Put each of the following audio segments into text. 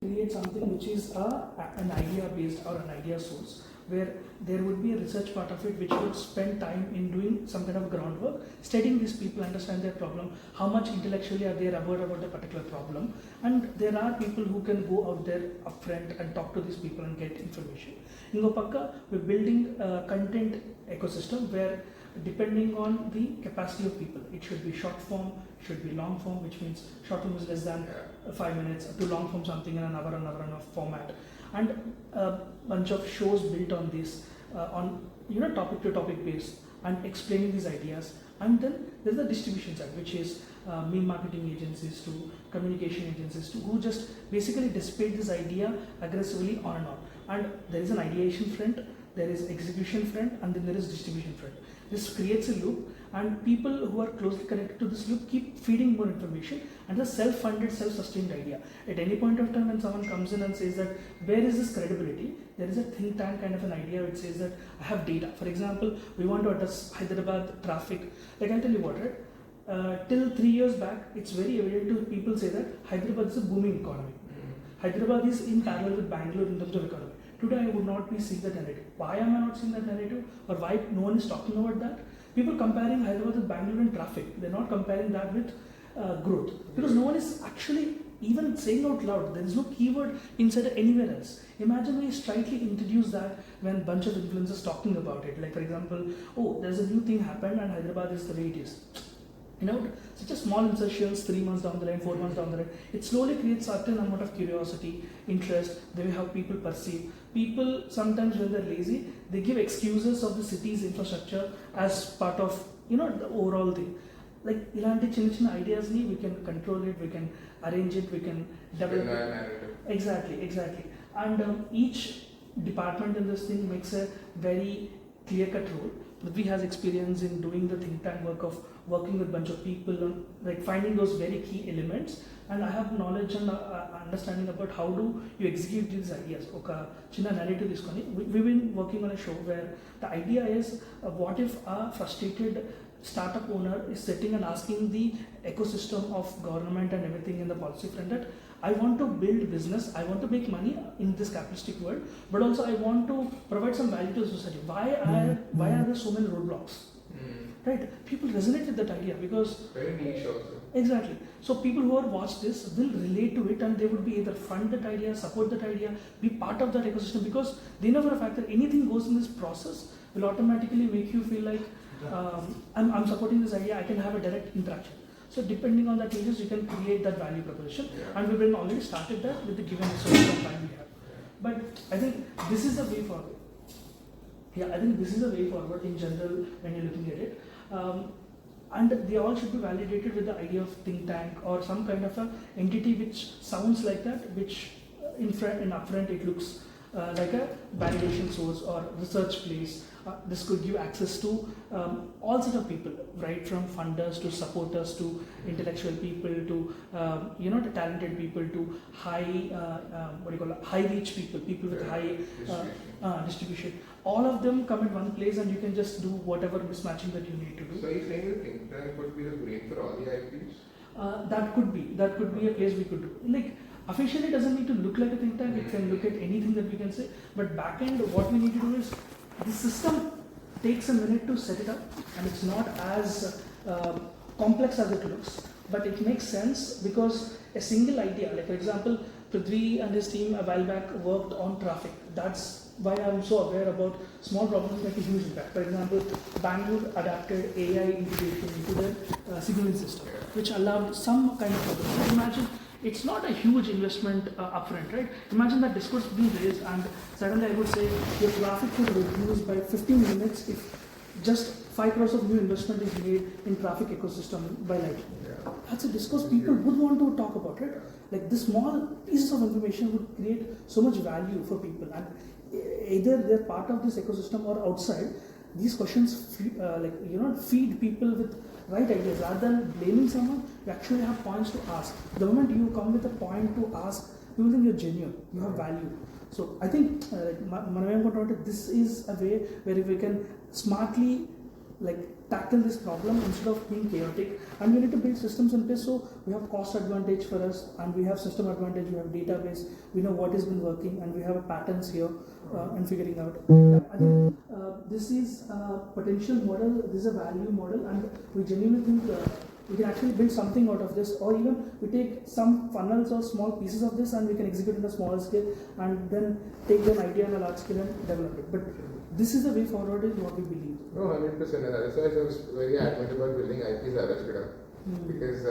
create something which is an idea based or an idea source, where there would be a research part of it which would spend time in doing some kind of groundwork, studying these people, understand their problem, how much intellectually are they aware about the particular problem, and there are people who can go out there upfront and talk to these people and get information. Ingo pakka, we're building a content ecosystem where depending on the capacity of people, it should be short form, should be long form, which means short form is less than 5 minutes, to long form something in an hour and a format, and a bunch of shows built on this, on topic to topic base, and explaining these ideas. And then there's the distribution side, which is meme marketing agencies to communication agencies to who just basically dissipate this idea aggressively on and on. And there is an ideation front, there is execution front, and then there is distribution front. This creates a loop, and people who are closely connected to this loop keep feeding more information, and the self-funded, self-sustained idea. At any point of time when someone comes in and says that where is this credibility, there is a think tank kind of an idea which says that I have data. For example, we want to address Hyderabad traffic. Like I'll tell you what, right? Till 3 years back, it's very evident to people say that Hyderabad is a booming economy. Hyderabad is in parallel with Bangalore in terms of economy. Today I would not be seeing that narrative. Why am I not seeing that narrative, or why no one is talking about that? People comparing Hyderabad with Bangalore in traffic. They're not comparing that with growth, because no one is actually even saying out loud. There is no keyword inside anywhere else. Imagine we slightly introduce that when a bunch of influencers talking about it. Like for example, oh, there's a new thing happened and Hyderabad is the way it is. Such a small insertions 3 months down the line, 4 months down the line, it slowly creates a certain amount of curiosity, interest, the way how people perceive. People sometimes when they're lazy, they give excuses of the city's infrastructure as part of the overall thing. Like ilanti chinna ideas we can control it, we can arrange it, we can develop it. Exactly. And each department in this thing makes a very clear-cut role. Prithvi has experience in doing the think tank work of working with a bunch of people on like finding those very key elements, and I have knowledge and understanding about how do you execute these ideas. Oka chinna narrative iskoni. We've been working on a show where the idea is what if a frustrated startup owner is sitting and asking the ecosystem of government and everything in the policy front that I want to build business, I want to make money in this capitalistic world, but also I want to provide some value to the society. Why are there so many roadblocks? Right? People resonate with that idea because very niche also. Exactly. So people who have watched this will relate to it, and they would be either fund that idea, support that idea, be part of that ecosystem, because they know for a fact that anything goes in this process will automatically make you feel like I'm supporting this idea, I can have a direct interaction. So depending on that areas, you can create that value proposition, and we've been already started that with the given resources of time we have. But I think this is the way forward. I think this is the way forward in general when you're looking at it. And they all should be validated with the idea of think tank or some kind of a entity which sounds like that, which in upfront it looks like a validation source or research place. This could give access to all sorts of people, right from funders to supporters to intellectual people to to talented people to high high reach people with high distribution. All of them come in one place, and you can just do whatever mismatching that you need to do. So you're saying the think tank would be the brain for all the IPs? That could be a place we could do. Like officially, it doesn't need to look like a think tank. It can look at anything that we can say. But back end, what we need to do is the system takes a minute to set it up, and it's not as complex as it looks. But it makes sense because a single idea, like for example, Prithvi and his team a while back worked on traffic. That's why I'm so aware about small problems make a huge impact. For example, Bangalore adapted AI integration into their signaling system, which allowed some kind of problem. So imagine it's not a huge investment upfront, right? Imagine that discourse being raised, and suddenly I would say your traffic could reduce by 15 minutes if just 5 crores of new investment is made in traffic ecosystem by lighting. That's a discourse people would want to talk about, right? Like this small pieces of information would create so much value for people, and either they're part of this ecosystem or outside. These questions feed people with right ideas. Rather than blaming someone, you actually have points to ask. The moment you come with a point to ask, people think you're genuine, you have value. So I think this is a way where if we can smartly tackle this problem instead of being chaotic, and we need to build systems in place. So we have cost advantage for us, and we have system advantage. We have database. We know what has been working, and we have patterns here and figuring out. I think this is a potential model. This is a value model, and we genuinely think we can actually build something out of this, or even we take some funnels or small pieces of this and we can execute in a small scale, and then take an idea on a large scale and develop it. But this is the way forward is what we believe. No, 100%. And that's why I was very adamant about building IPs Araskada. Because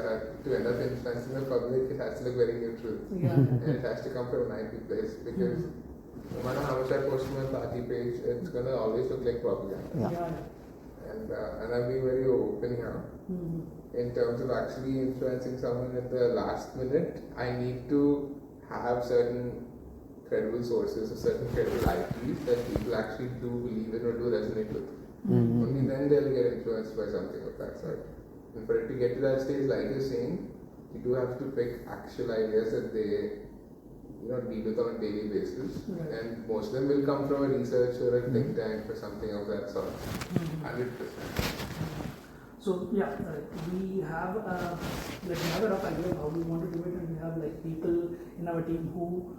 to end up influencing the public, it has to look very neutral. Yeah. And it has to come from an IP place. Because no matter how much I post on my party page, it's going to always look like propaganda. Yeah. And I'm being very open here. In terms of actually influencing someone at the last minute, I need to have certain credible sources or certain credible IPs that people actually do believe in or do resonate with. Only then they'll get influenced by something of that sort. And for it to get to that stage, like you're saying, you do have to pick actual ideas that they deal with on a daily basis. Right. And most of them will come from a research or a think tank or something of that sort. 100%. So yeah, we have we have a rough idea of how we want to do it, and we have people in our team who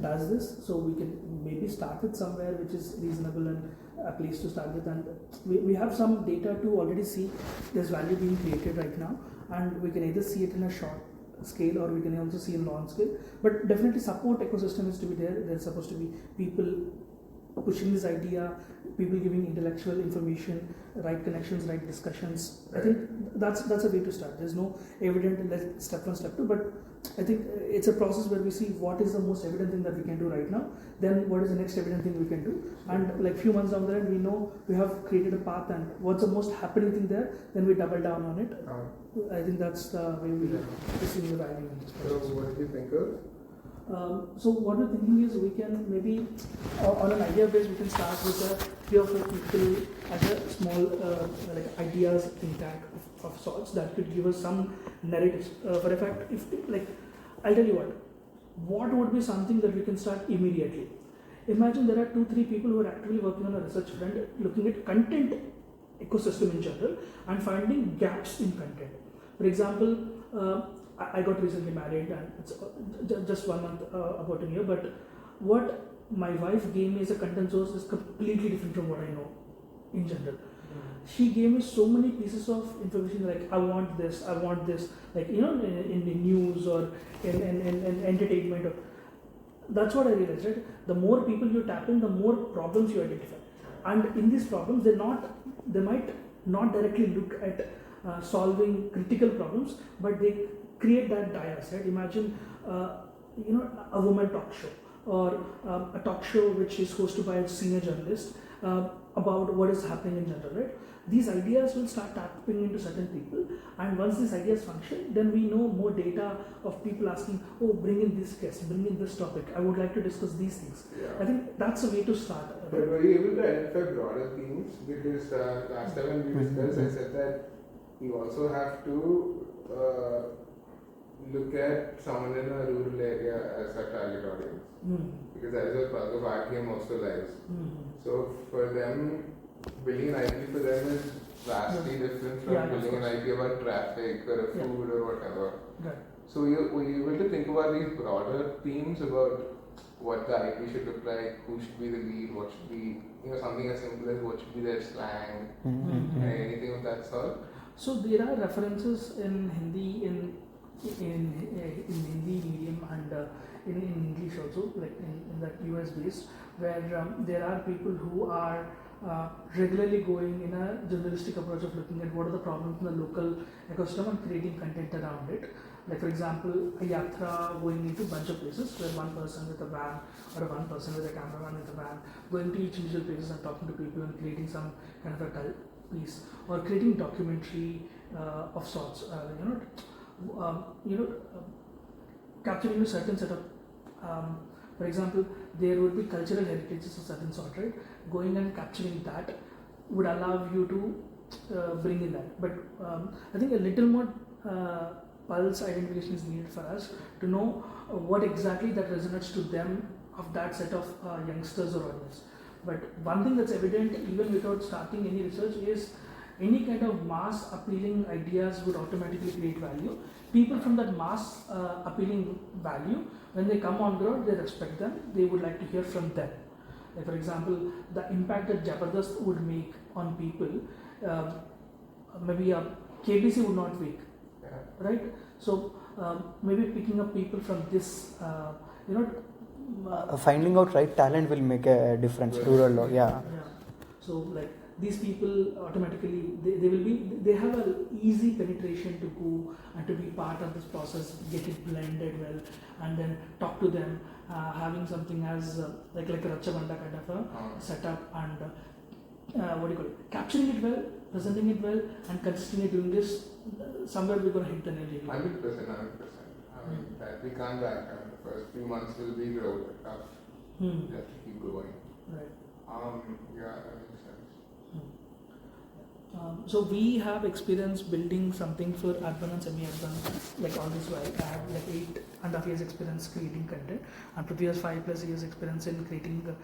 does this. So we can maybe start with somewhere which is reasonable and a place to start with, and we have some data to already see there's value being created right now, and we can either see it in a short scale or we can also see in long scale. But definitely support ecosystem is to be there. There's supposed to be people pushing this idea, people giving intellectual information, right connections, right discussions. I think that's a way to start. There's no evident step 1, step 2, but I think it's a process where we see what is the most evident thing that we can do right now, then what is the next evident thing we can do, and few months down the line we know we have created a path and what's the most happening thing there, then we double down on it. I think that's the way we see the value in this process. So what do you think of? So what we're thinking is we can maybe on an idea base we can start with 3 or 4 people as a small ideas think tank of sorts that could give us some narratives. For a fact, if I'll tell you what would be something that we can start immediately. Imagine there are 2-3 people who are actively working on a research front, looking at content ecosystem in general and finding gaps in content. For example, I got recently married and it's just 1 month about a year, but what my wife gave me as a content source is completely different from what I know in general. She gave me so many pieces of information I want this, in the news or in entertainment. That's what I realized, right? The more people you tap in, the more problems you identify. And in these problems, they might not directly look at solving critical problems, but they create that bias, right? Imagine, a woman talk show or a talk show which is hosted by a senior journalist about what is happening in general, right? These ideas will start tapping into certain people, and once these ideas function, then we know more data of people asking, oh, bring in this guest, bring in this topic, I would like to discuss these things. Yeah. I think that's a way to start. But were you able to identify broader themes? Because last time when we discussed, I said that you also have to look at someone in a rural area as a target audience. Because that is what bulk of RTM also lies. So for them, building an IP for them is vastly different from building an IP about traffic or a food or whatever. Right. So were you able to think about these broader themes about what the IP should look like, who should be the lead, what should be, something as simple as what should be their slang, anything of that sort? So there are references in Hindi, in Hindi medium and in English also, in that US based, where there are people who are regularly going in a journalistic approach of looking at what are the problems in the local ecosystem and creating content around it. Like for example, a yatra going into a bunch of places where one person with a van or one person with a cameraman with a van going to each individual places and talking to people and creating some kind of a piece, or creating documentary of sorts. Capturing a certain set of, for example, there would be cultural heritages of certain sort, right? Going and capturing that would allow you to bring in that. But I think a little more pulse identification is needed for us to know what exactly that resonates to them of that set of youngsters or audience. But one thing that's evident even without starting any research is any kind of mass appealing ideas would automatically create value. People from that mass appealing value, when they come on ground, they respect them. They would like to hear from them. Like for example, the impact that Jabardast would make on people, maybe a KBC would not make, right? So maybe picking up people from this, Finding out right talent will make a difference. Rural, yeah. So like these people automatically they have an easy penetration to go and to be part of this process, get it blended well, and then talk to them, having something as like a Rachabanda kind of a setup, and what do you call it, capturing it well, presenting it well, and consistently doing this. Somewhere we're going to hit the nail. 100%. That we can't back. The first few months will be real tough. You have to keep going. Right. Yeah, that makes sense. So we have experience building something for urban and semi-urban, like all this while. I have like 8.5 years experience creating content, and Prithvi has 5+ years experience in creating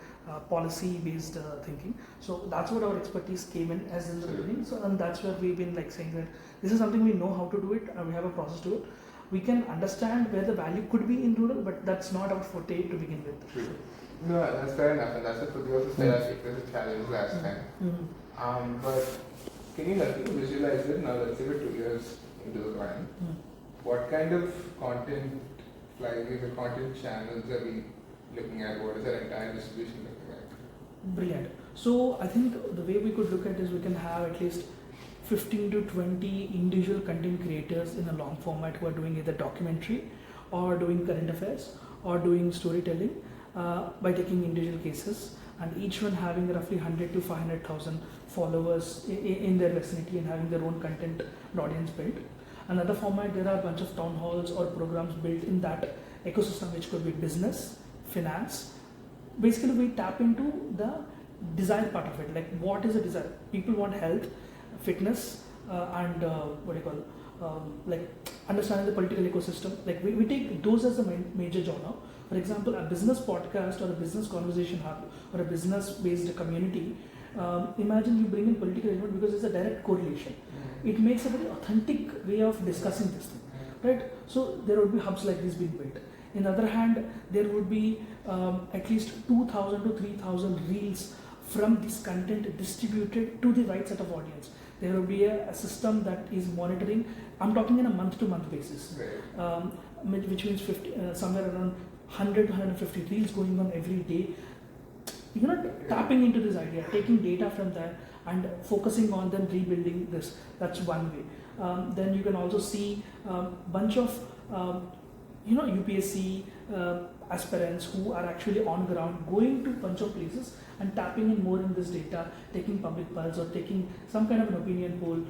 policy-based thinking. So that's what our expertise came in as in the beginning. So and that's where we've been like saying that this is something we know how to do it, and we have a process to it. We can understand where the value could be in rural, but that's not our forte to begin with. True. No, that's fair enough, and that's what Prithvi also said. I think there's a challenge last time. But can you help me visualize it now? Let's say we're 2 years into the brand. What kind of content flywheels or content channels are we looking at? What is our entire distribution looking like? Brilliant. So I think the way we could look at is we can have at least 15 to 20 individual content creators in a long format who are doing either documentary or doing current affairs or doing storytelling by taking individual cases, and each one having roughly 100 to 500,000 followers in their vicinity and having their own content and audience built. Another format, there are a bunch of town halls or programs built in that ecosystem, which could be business, finance. Basically, we tap into the desire part of it. Like, what is a desire? People want health, fitness, and like understanding the political ecosystem. Like we take those as a major genre. For example, a business podcast or a business conversation hub or a business-based community. Imagine you bring in political element because it's a direct correlation. It makes a very authentic way of discussing this thing, right? So there would be hubs like this being built. On the other hand, there would be at least 2,000 to 3,000 reels from this content distributed to the right set of audience. There will be a system that is monitoring. I'm talking in a month-to-month basis, which means somewhere around 100 to 150 reels going on every day. You're not tapping into this idea, taking data from that and focusing on them, rebuilding this. That's one way. Then you can also see a bunch of UPSC aspirants who are actually on ground, going to a bunch of places and tapping in more in this data, taking public pulse or taking some kind of an opinion poll.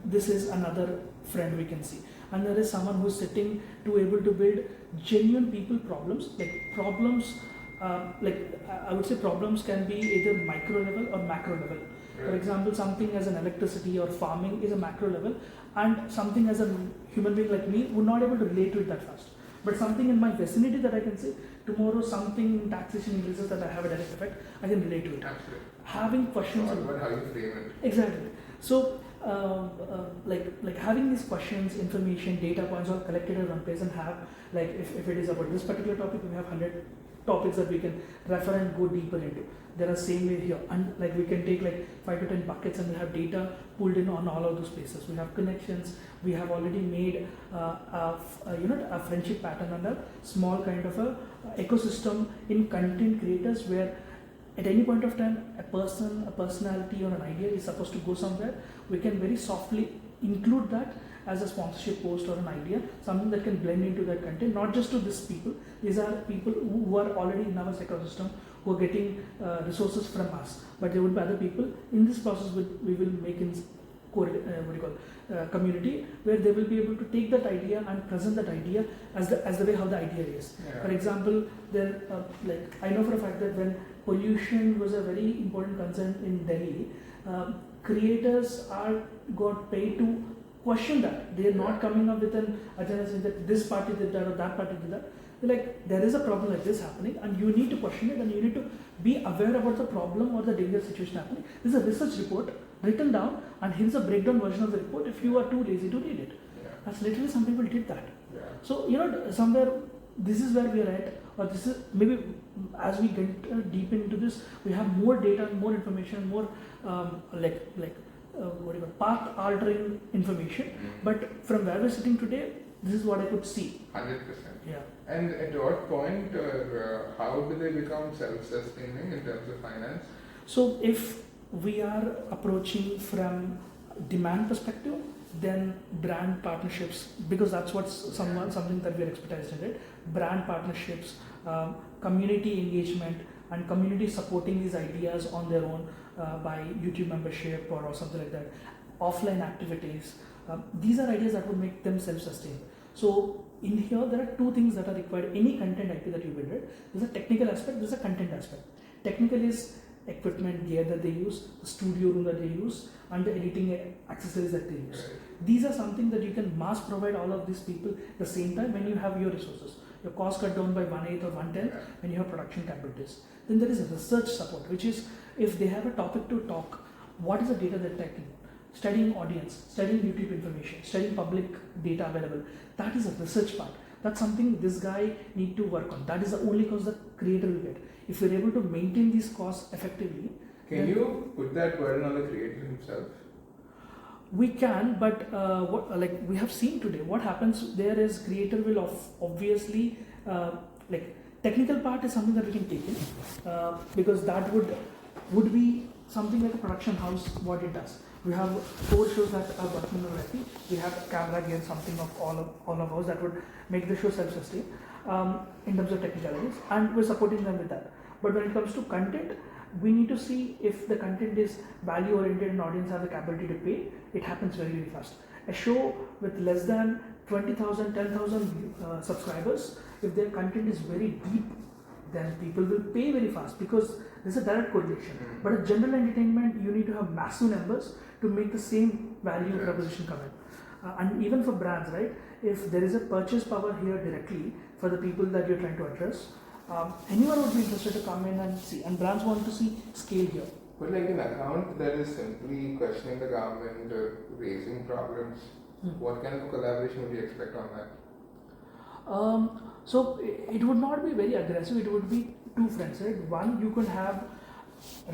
This is another friend we can see. And there is someone who's sitting to able to build genuine people problems, I would say problems can be either micro level or macro level. For example, something as an electricity or farming is a macro level, and something as a human being like me would not able to relate to it that fast. But something in my vicinity that I can say, tomorrow something in taxation increases that I have a direct effect, I can relate to it. Absolutely. Having questions about how you frame it. Exactly. So like having these questions, information, data points all collected in one place, and have like if it is about this particular topic, we have 100 topics that we can refer and go deeper into. There are same way here, and like we can take like 5 to 10 buckets and we have data pulled in on all of those places. We have connections. We have already made a friendship pattern and a small kind of a ecosystem in content creators where at any point of time a person, a personality or an idea is supposed to go somewhere. We can very softly include that as a sponsorship post or an idea, something that can blend into that content, not just to these people. These are people who are already in our ecosystem, who are getting resources from us, but there would be other people in this process. We will make in community where they will be able to take that idea and present that idea as the way how the idea is. For example, there like I know for a fact that when pollution was a very important concern in Delhi, creators got paid to question that. They are not coming up with an agenda saying that this party did that or that party did that. They're like, there is a problem like this happening, and you need to question it, and you need to be aware about the problem or the dangerous situation happening. This is a research report written down, and here's a breakdown version of the report if you are too lazy to read it. Yeah. That's literally some people did that. Yeah. So, somewhere this is where we are at, or this is maybe as we get deep into this, we have more data, more information, more path altering information. But from where we're sitting today, this is what I could see. 100%. Yeah. And at what point or how do they become self-sustaining in terms of finance? So if we are approaching from demand perspective, then brand partnerships, because that's what's something that we are expertised in it. Brand partnerships, community engagement, and community supporting these ideas on their own by YouTube membership or something like that. Offline activities. These are ideas that would make them self-sustained. So in here, there are two things that are required. Any content IP that you build it, there's a technical aspect, there's a content aspect. Technical is equipment, gear that they use, the studio room that they use, and the editing accessories that they use. Right. These are something that you can mass provide all of these people at the same time when you have your resources. Your cost cut down by 1/8 or 1/10 when you have production capabilities. Then there is research support, which is if they have a topic to talk, what is the data they're taking? Studying audience, studying YouTube information, studying public data available. That is a research part. That's something this guy need to work on. That is the only cost the creator will get. If you're able to maintain these costs effectively, can you put that burden on the creator himself? We can, but we have seen today, what happens there is creator will obviously technical part is something that we can take in because that would be something like a production house what it does. We have 4 shows that are working already. We have camera gear, something of all of us that would make the show self-sustained in terms of technicalities, and we're supporting them with that. But when it comes to content, we need to see if the content is value oriented and audience have the capability to pay. It happens very, very fast. A show with less than 20,000, 10,000 subscribers, if their content is very deep, then people will pay very fast because there's a direct correlation. But a general entertainment, you need to have massive numbers to make the same value proposition come in. And even for brands, right? If there is a purchase power here directly for the people that you're trying to address, anyone would be interested to come in and see. And brands want to see scale here. But like an account that is simply questioning the government or raising problems, what kind of collaboration would you expect on that? So it would not be very aggressive. It would be 2 friends, right? One, you could have,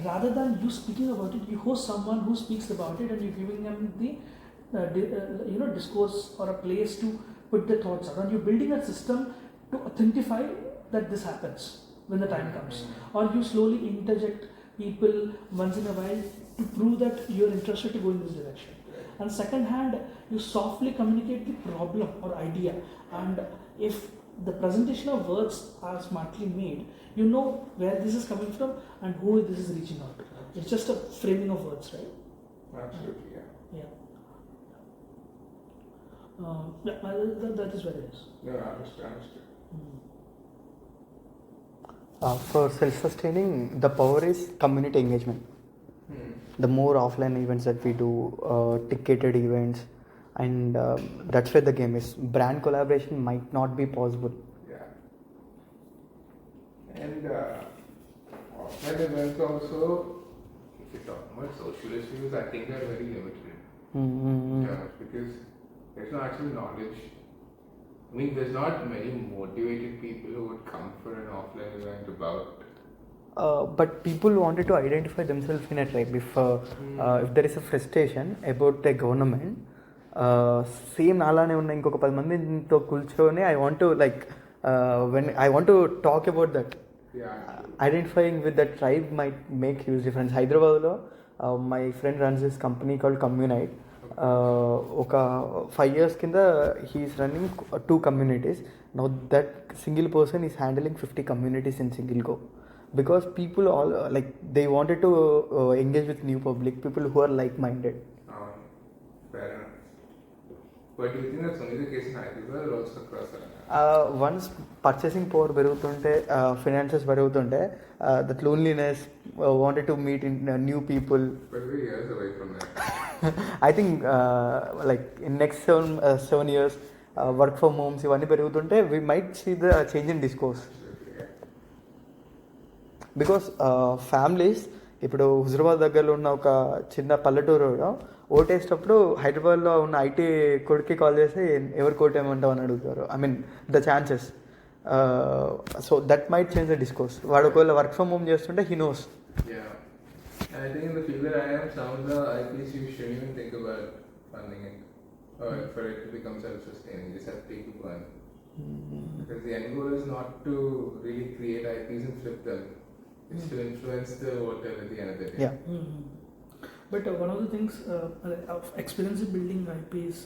rather than you speaking about it, you host someone who speaks about it and you're giving them the discourse or a place to put their thoughts out. And you're building a system to authentify that this happens when the time comes. Or you slowly interject people once in a while to prove that you're interested to go in this direction. And second hand, you softly communicate the problem or idea, and if the presentation of words are smartly made, you know where this is coming from and who this is reaching out to. It's just a framing of words, right? Absolutely, yeah. That is where it is. No, understood. For self-sustaining, the power is community engagement. The more offline events that we do, ticketed events, and that's where the game is. Brand collaboration might not be possible. Yeah. And offline events also, if you talk about social issues, I think they're very limited. Yeah, because there's no actual knowledge. I mean, there's not many motivated people who would come for an offline event about. But people wanted to identify themselves in a tribe. If there is a frustration about the government, same అలానే ఉన్న ఇంకొక 10 మందితో కూర్చొని I want to when I want to talk about that. Identifying with that tribe might make huge difference. Hyderabad lo my friend runs this company called Communite. ఒక 5 years కింద he is running 2 communities. Now that single person is handling 50 communities in single go. Because people all they wanted to engage with new public, people who are like-minded. Fair enough. But do you think that's only the case in Hyderabad or also across once purchasing power పెరుగుతుంటే finances పెరుగుతుంటే that loneliness, wanted to meet new people. But we're years away from that. I think in next 7 years work from homes ఇవన్నీ పెరుగుతుంటే we might see the change in discourse. Because families, ఇప్పుడు హుజరాబాద్ దగ్గరలో ఉన్న ఒక చిన్న పల్లెటూరులో ఓటేసేటప్పుడు హైదరాబాద్లో ఉన్న IT కొడుక్కి కాల్ చేసి ఎవరు కోటేయమంటావు అని అడుగుతారు. I mean the chances. So that might change the discourse. వాడు ఒకవేళ వర్క్ ఫ్రమ్ హోమ్ చేస్తుంటే he knows. Yeah. And I think in the field that I am, some of the IPs you shouldn't even think about funding it or for it to become self-sustaining. You just have to take the burn. Because the end goal is not to really create IPs and flip them. It's to influence the voter at the end of the day. Yeah. But one of the things of experience in building IPs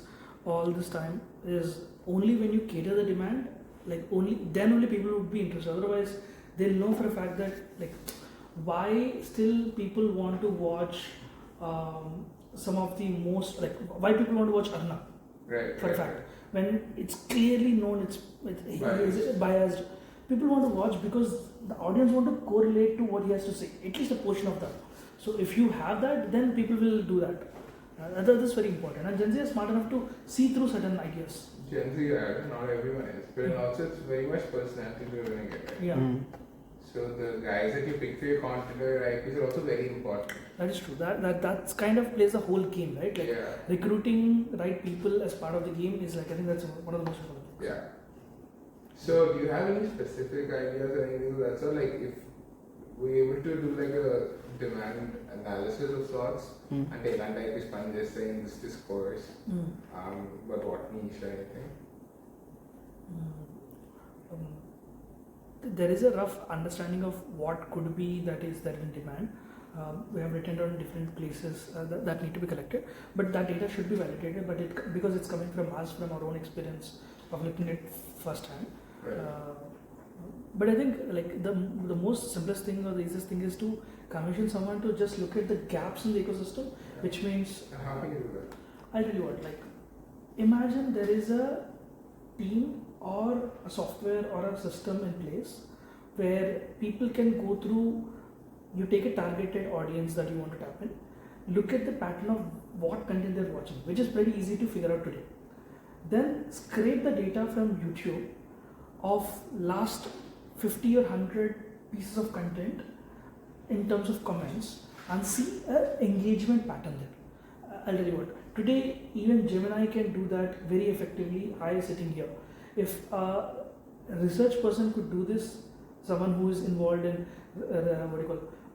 all this time is only when you cater the demand, like only people would be interested. Otherwise, they'll know for a fact that like why still people want to watch some of the most like why people want to watch Arna Right. for a fact when it's clearly known it's biased. People want to watch because the audience want to correlate to what he has to say, at least a portion of that. So if you have that, then people will do that. That is very important. And Gen Z is smart enough to see through certain ideas. Gen Z, not everyone is. But also it's very much personality driven again. Right? Yeah, So the guys that you pick for your content or IPs are also very important. that is true. That's kind of plays the whole game, right? Like Yeah. recruiting right people as part of the game is like I think that's one of the most important things. Yeah. So do you have any specific ideas or anything of that sort? Like if we're able to do like a demand analysis of sorts and elant IPs spun just saying this discourse, but what niche or anything? There is a rough understanding of what could be that is there in demand. We have written down different places that need to be collected, but that data should be validated. But because it's coming from us, from our own experience of looking at first hand. Right. But I think like the most simplest thing or the easiest thing is to commission someone to just look at the gaps in the ecosystem, which means And how can you do that? I'll tell you what, like imagine there is a team or a software or a system in place where people can go through, you take a targeted audience that you want to tap in, look at the pattern of what content they're watching, which is pretty easy to figure out today. Then scrape the data from YouTube of last 50 or 100 pieces of content in terms of comments and see an engagement pattern there. I'll tell you what, today even Gemini can do that very effectively. I sitting here, if a research person could do this, someone who is involved in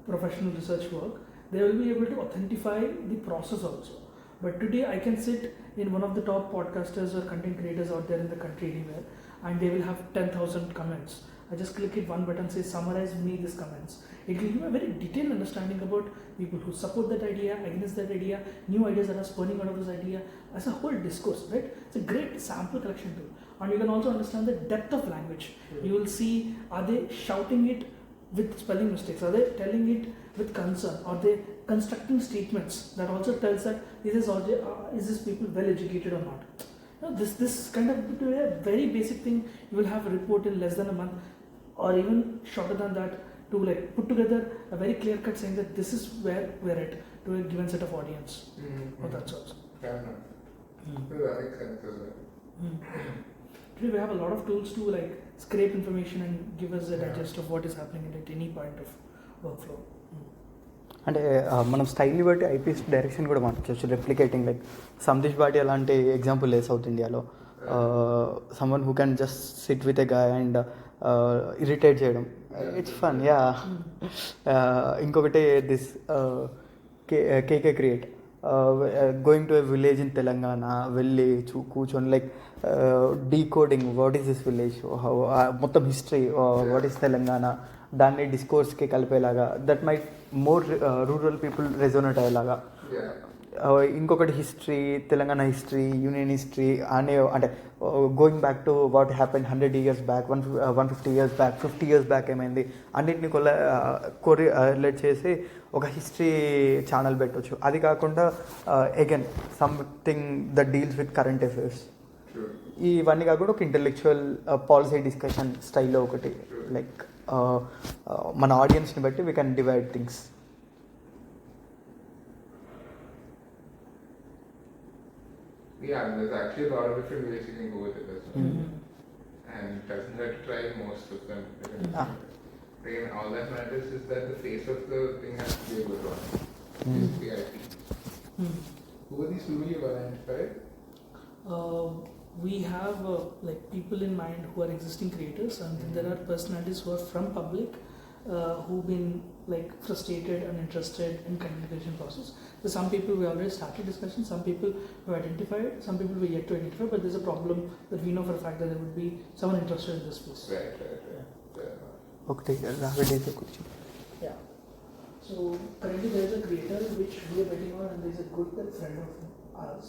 professional research work, they will be able to authentify the process also. But today I can sit in one of the top podcasters or content creators out there in the country anywhere, and they will have 10,000 comments. I just click it one button, say summarize me these comments. It will give me a very detailed understanding about people who support that idea, against that idea, new ideas that are spawning out of this idea as a whole discourse, right? It's a great sample collection tool. And you can also understand the depth of language. You will see, are they shouting it with spelling mistakes? Are they telling it with concern? Are they constructing statements that also tells that is this people well educated or not? You know, this kind of a very basic thing. You will have a report in less than a month, or even shorter than that, to like put together a very clear cut saying that this is where we're at to a given set of audience or that sort. Fair enough. So that makes sense as well. Today we have a lot of tools to like scrape information and give us a digest of what is happening at any point of workflow. అంటే మనం స్టైల్ని బట్టి IPS direction కూడా మార్చవచ్చు. Replicating like Sandesh Bhati అలాంటి example లేదు south ఇండియాలో. Someone who can just sit with a guy and irritate చేయడం, ఇట్స్ ఫన్. యా. ఇంకొకటి this KK create going to a village in Telangana, వెళ్ళి కూర్చొని like decoding what is this village, మొత్తం history, what is Telangana, దాన్ని డిస్కోర్స్కి కలిపేలాగా that might more rural people resonate అయ్యేలాగా. ఇంకొకటి history, Telangana history, union history అనే, అంటే going back to what happen 100 years back, 150 years back, 50 years back ఏమైంది అన్నింటినీ కొరిలేట్ చేసి ఒక హిస్టరీ ఛానల్ పెట్టవచ్చు. అది కాకుండా again something that deals with current affairs. ఇవన్నీ కాకుండా ఒక ఇంటెలెక్చువల్ పాలసీ డిస్కషన్ స్టైల్లో ఒకటి, లైక్ మన ఆడియన్స్ని బట్టి we can divide things. Yeah, and there's actually a lot of different ways you can go with it as well. And it doesn't hurt to try most of them. frame, all that matters is that the face of the thing has to be a good one. The IP. Who are these people you've identified? We have like people in mind who are existing creators, and then there are personalities who are from public who've been like frustrated and interested in communication process. So some people we already started discussion, some people we identified, some people we yet to identify, but there's a problem that we know for a fact that there would be someone interested in this space. Right. Fair enough. ఒకటి రాగడేతో కూర్చో. Yeah. So currently there is a creator which we are waiting on, and there is a good friend of ours.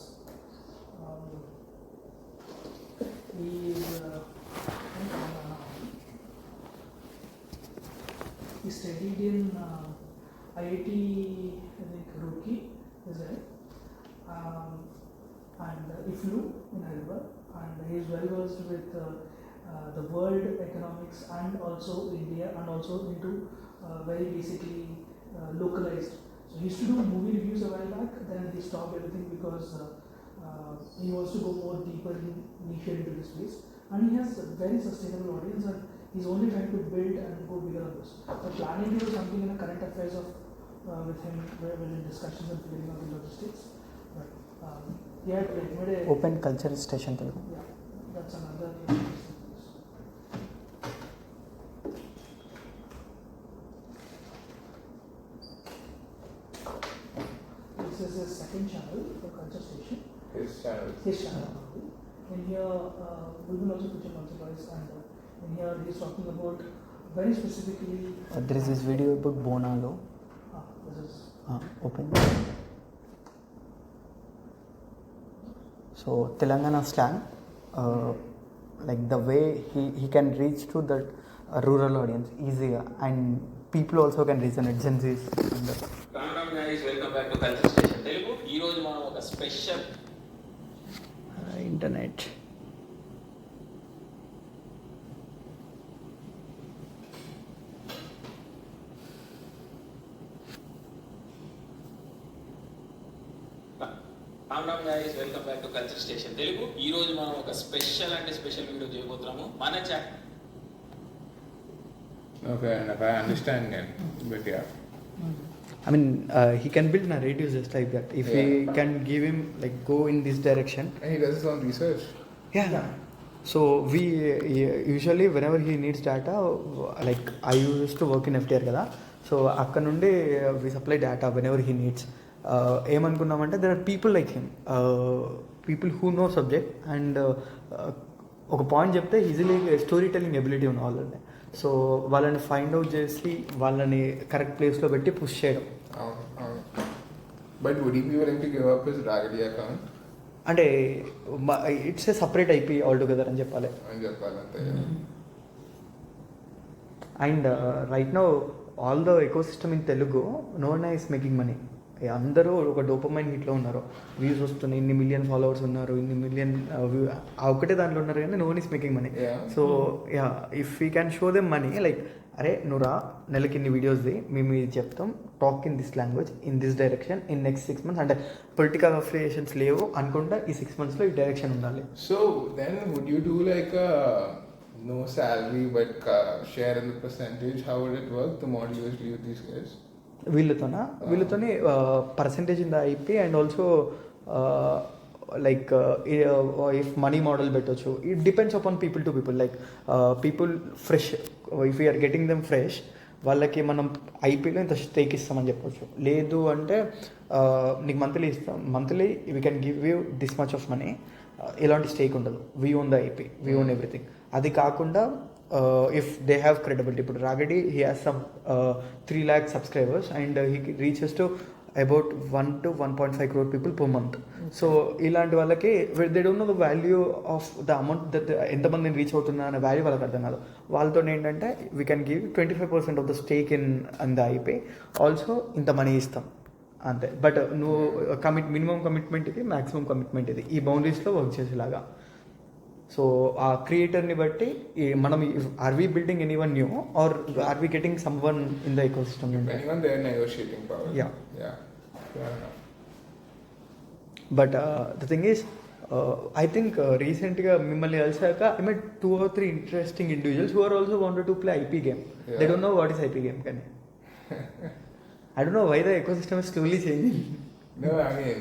He studied in IIT, I think Roorkee, is there, and IFLU in Hyderabad, and he is well versed with the world economics and also India, and also into very basically localized. So he used to do movie reviews a while back, then he stopped everything because he wants to go more deeper niche into this space, and he has a very sustainable audience, and he's only trying to build and go bigger on this. But planning to do something in a current affairs of with him, where we're in discussions and figuring out the logistics. But yeah, like made a open culture station Telugu. yeah, that's another. This is his second channel, the Culture Station. His channel. His channel. In here, we will also put him once or twice, and in here he's talking about very specifically. There is this video about Bonalo. This is. Open. So Telangana slang, like the way he can reach to that rural audience easier, and people also can resonate. Gen Z's. Ram guys, welcome back to culture station Telugu. ఈ రోజు మనం ఒక special internet Ram guys, welcome back to culture station Telugu. ఈ రోజు మనం ఒక special video చేయబోతున్నాము. మన channel. Okay, enough. I understand him, but yeah. I mean, he can build narratives just like that. If we can give him like go in this direction. And he does his own research. Yeah. So we usually whenever he needs data, like I used to work in FTR kada. So అక్కడ నుండి we supply data whenever he needs. ఏమనుకున్నామంటే there are people like him, people who know subject and ఒక point చెప్తే easily story telling ability ఉన్న వాళ్ళని. So వాళ్ళని find out చేసి వాళ్ళని correct ప్లేస్లో పెట్టి పుష్ చేయడం. But would he be willing to give up his Ragadi account? అంటే it's a separate IP altogether అని చెప్పాలి. అని చెప్పాలంటే. And right now all the ecosystem in Telugu no one is making money. అందరూ ఒక dopamine హిట్లో ఉన్నారు, views వస్తున్నాయి, ఇన్ని మిలియన్ ఫాలోవర్స్ ఉన్నారు, ఇన్ని మిలియన్ ఆ ఒక్కటే దాంట్లో ఉన్నారు, కానీ no one is making money. So yeah, if you can show them money, like అరే నువ్వు రా నెలకి ఇన్ని వీడియోస్ది మేము ఇది చెప్తాం, talk in this language in this direction in next 6 months, అంటే పొలిటికల్ అఫిలియేషన్స్ లేవు అనుకుంటా ఈ 6 monthsలో ఈ డైరెక్షన్ ఉండాలి. So then would you do like a no salary but share in the percentage? How would it work? The model you usually with these guys? వీళ్ళతోనే percentage in the IP and also like if money model పెట్టవచ్చు. It depends upon people to people. Like people fresh, if you're getting them fresh, వాళ్ళకి మనం ఐపీలో ఇంత stake ఇస్తామని చెప్పవచ్చు. లేదు అంటే నీకు మంత్లీ ఇస్తాం, monthly we can give you this much of money, ఎలాంటి స్టేక్ ఉండదు, we own the IP, we own everything. అది కాకుండా if they have credibility, ఇప్పుడు Ragadi he has some 3 lakh subscribers and he reaches to about 1 to 1.5 crore people per month. So ఇలాంటి వాళ్ళకి they don't know the value of the amount that ఎంతమందిని reach అవుతున్నా అనే value వాళ్ళకి అర్థం కాదు. వాళ్ళతో ఏంటంటే we can give 25% of the stake in the IP, also ఇంత మనీ ఇస్తాం అంతే. బట్ నువ్వు మినిమం కమిట్మెంట్ ఇది, మ్యాక్సిమం కమిట్మెంట్ ఇది, ఈ బౌండరీస్లో వర్క్ చేసేలాగా. సో ఆ క్రియేటర్ని బట్టి మనం are we building anyone new or are we getting someone in the ecosystem? Anyone there negotiating power. Yeah. Fair enough. But the thing is, I think recently మిమ్మల్ని కలిసాక I met 2 or 3 interesting individuals who are also wanted to play IP game. They Yeah. don't know what is IP game కానీ I don't know why the ecosystem is slowly changing. No, I mean,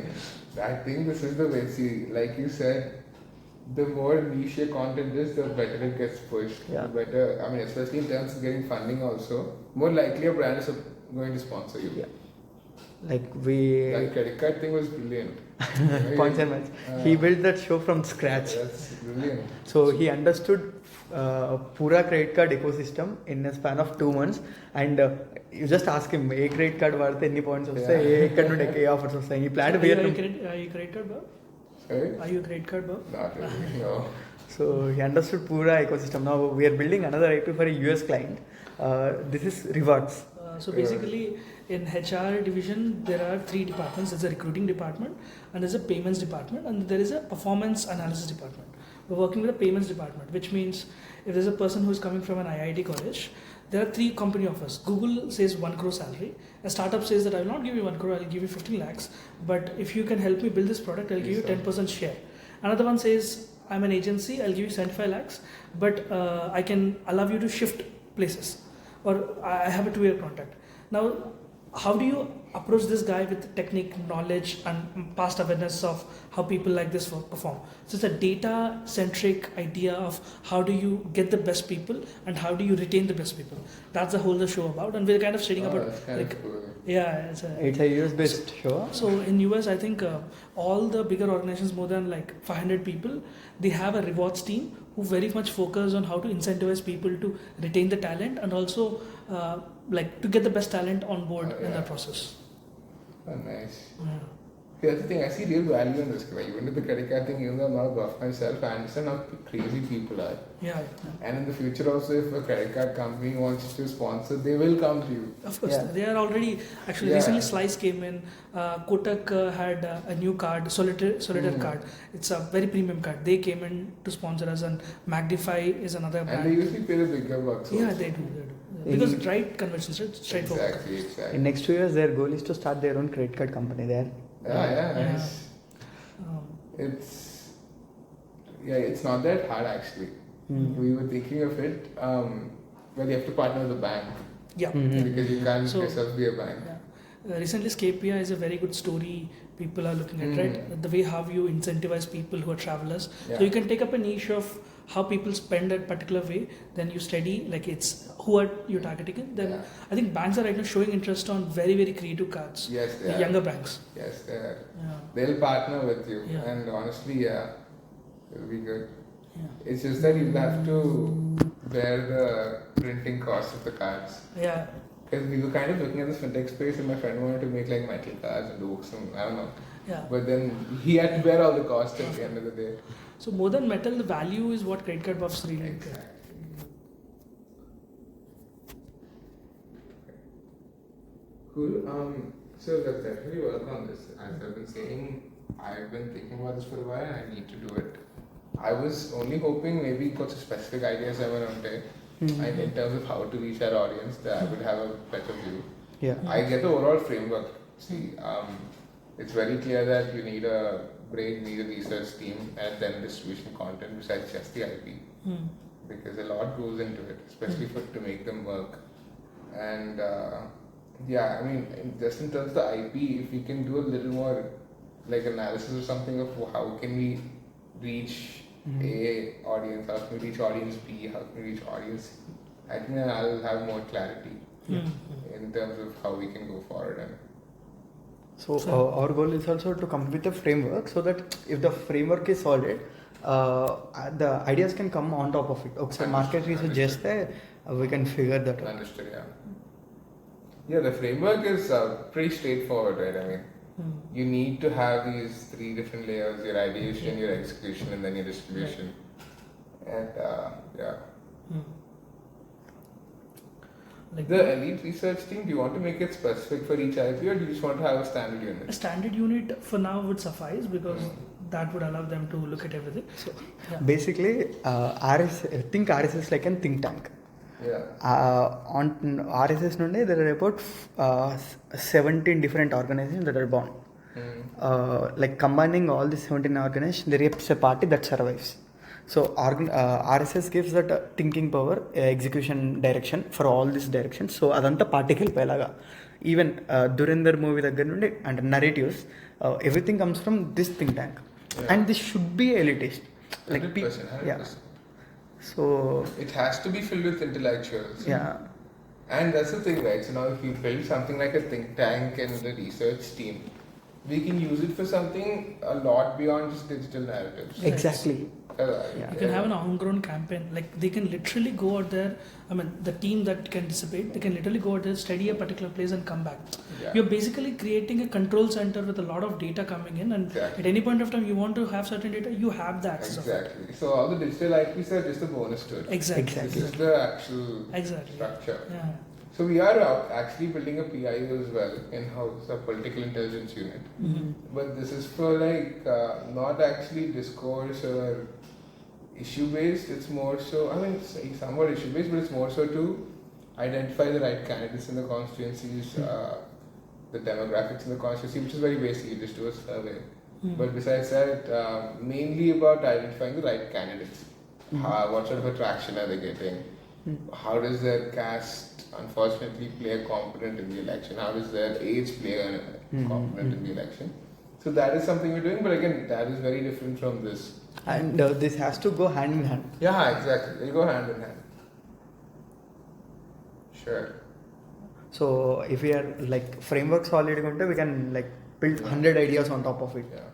I think this is the way. See, like you said, the more niche your content is, the better it gets pushed. Yeah. The better, I mean, especially in terms of getting funding also, more likely a brand is going to sponsor you. Yeah. Like we That credit card thing was brilliant. points and match. He built that show from scratch. That's brilliant. So he understood Pura credit card ecosystem in a span of 2 months, and you just ask him A credit card వాడితే ఎన్ని points వస్తాయి, ఏ ఎక్కడ నుండి ఏ offers వస్తాయి, ఈ plan Are you credit card bro? Sorry? Are you a credit card bro? Not really, no. So he understood Pura ecosystem. Now we are building another IP for a US client. This is rewards. So basically, in HR division, there are 3 departments. There's a recruiting department, and there's a payments department, and there is a performance analysis department. We're working with the payments department, which means if there's a person who is coming from an IIT college, there are 3 company offers. Google says 1 crore salary. A startup says that I will not give you 1 crore, I'll give you 15 lakhs. But if you can help me build this product, I'll give you 10% share. Another one says I'm an agency, I'll give you 75 lakhs, but I can allow you to shift places, or I have a 2-year contract. Now, how do you approach this guy with technique, knowledge, and past awareness of how people like this perform? So it's a data-centric idea of how do you get the best people and how do you retain the best people. That's the whole the show about, and we're kind of studying about That's kind like of cool. It's a US based show. so in US, I think all the bigger organizations, more than like 500 people, they have a rewards team who very much focus on how to incentivize people to retain the talent and also like to get the best talent on board in Yeah. that process. Oh, nice. Yeah. See, that's the thing. I see real value in this. Like, even with the credit card thing, even though I'm not a buff myself, I understand how crazy people are. Yeah, And in the future also, if a credit card company wants to sponsor, they will come to you. of course. Yeah. They are already actually Yeah. recently Slice came in. Kotak had a new card, Solitaire card. It's a very premium card. They came in to sponsor us, and Magnify is another And brand. they usually pay the bigger bucks. Yeah, also. they do. Because right conventions, right? Straightforward. Exactly, exactly. In next 2 years, their goal is to start their own credit card company there. Yeah, nice. Um, It's not that hard actually. We were thinking of it. Well, you have to partner with the bank yeah. because you can't So- yourself be a bank. Yeah. Recently, Scapia is a very good story people are looking at, right? The way how you incentivize people who are travelers. Yeah. So you can take up a niche of how people spend a particular way, then you study like it's who are you targeting it. Then Yeah. I think banks are right now showing interest on very, very creative cards. Yes, The they are. younger banks. Yes, they are. Yeah. They'll partner with you, Yeah. and honestly, yeah, it'll be good. Yeah. It's just that you have to bear the printing cost of the cards. Yeah. Because we were kind of looking at this fintech space, and my friend wanted to make like metal cards and books, and I don't know. Yeah. But then he had to bear all the costs at the end of the day. So more than metal, the value is what credit card buffs really look at. Cool. So let's definitely work on this. As I've been saying, I've been thinking about this for a while, and I need to do it. I was only hoping maybe got some specific ideas I went on there, and in terms of how to reach our audience, that I would have a better view. Yeah. I get the overall framework. See, it's very clear that you need a great media research team and then distribution content besides just the IP, because a lot goes into it, especially for to make them work. And yeah, I mean, just in terms of the IP, if we can do a little more like analysis or something of how can we reach A audience, how can we reach audience B, how can we reach audience C, I think then I'll have more clarity in terms of how we can go forward. And So our goal is also to come with a framework so that if the framework is solid, the ideas can come on top of it. Okay, market research just we can figure that out. understood, yeah. Yeah, the framework is pretty straightforward, right? I mean, you need to have these 3 different layers: your ideation, your execution, and then your distribution. And yeah. Like The elite research team, do you want to make it specific for each IP, or do you just want to have a standard a unit? standard unit for now would suffice because that would allow them to look at everything. So yeah. Basically, think RSS like a think tank. Yeah. On RSS Nunde, there are about 17 different organizations that are born. Like combining all these 17 organizations, there is a party that survives. So RSS gives that thinking power, execution direction for all these directions. So అదంతా పార్టీకి వెళ్ళిపోయేలాగా even దురేందర్ movie దగ్గర నుండి అంటే narratives everything comes from this think tank and this should be elitist like 100%. So It has to be filled with intellectuals. yeah. And that's the thing, right? So now if you build something like a think tank and a research team, we can use it for something a lot beyond just digital narratives. Exactly. You can have an homegrown campaign. Like they can literally go out there. I mean, the team that can dissipate, they can literally go out there, study a particular place, and come back. Yeah. You're basically creating a control center with a lot of data coming in, and Exactly. at any point of time you want to have certain data, you have the access of it. Exactly. So all the digital IPs are just a bonus to it. Exactly. This is the actual Exactly. structure. Yeah. So we are actually building a PIU as well in-house, a political intelligence unit. Mm-hmm. But this is for like not actually discourse or issue-based. It's more so, I mean, it's somewhat issue-based, but it's more so to identify the right candidates in the constituencies, the demographics in the constituency, which is very basic. You just do a survey. But besides that, mainly about identifying the right candidates. What sort of attraction are they getting? How does their caste unfortunately play a component in the election? How does their age play a component in the election? So that is something we're doing, but again, that is very different from this. And this has to go hand in hand. Yeah, exactly. They'll go hand in hand. Sure. So if we are like framework solid gunte, we can like build 100 ideas on top of it. Yeah.